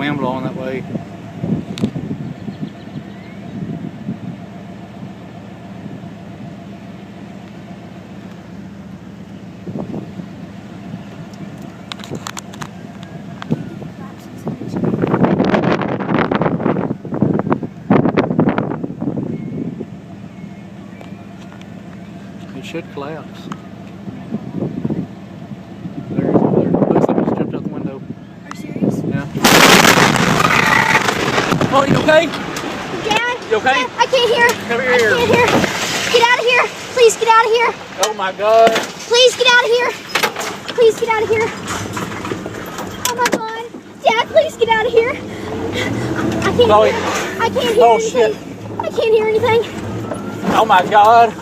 wind blowing that way. It should collapse. There, looks like it just jumped out the window. Are you serious? Yeah. Oh, you okay? Dad? You okay? Dad, I can't hear. Come here. I can't hear. Get out of here. Please get out of here. Oh my God. Please get out of here. Please get out of here. Oh my God. Dad, please get out of here. I can't Chloe. hear. I can't hear Oh, anything. shit. I can't hear anything. Oh my God.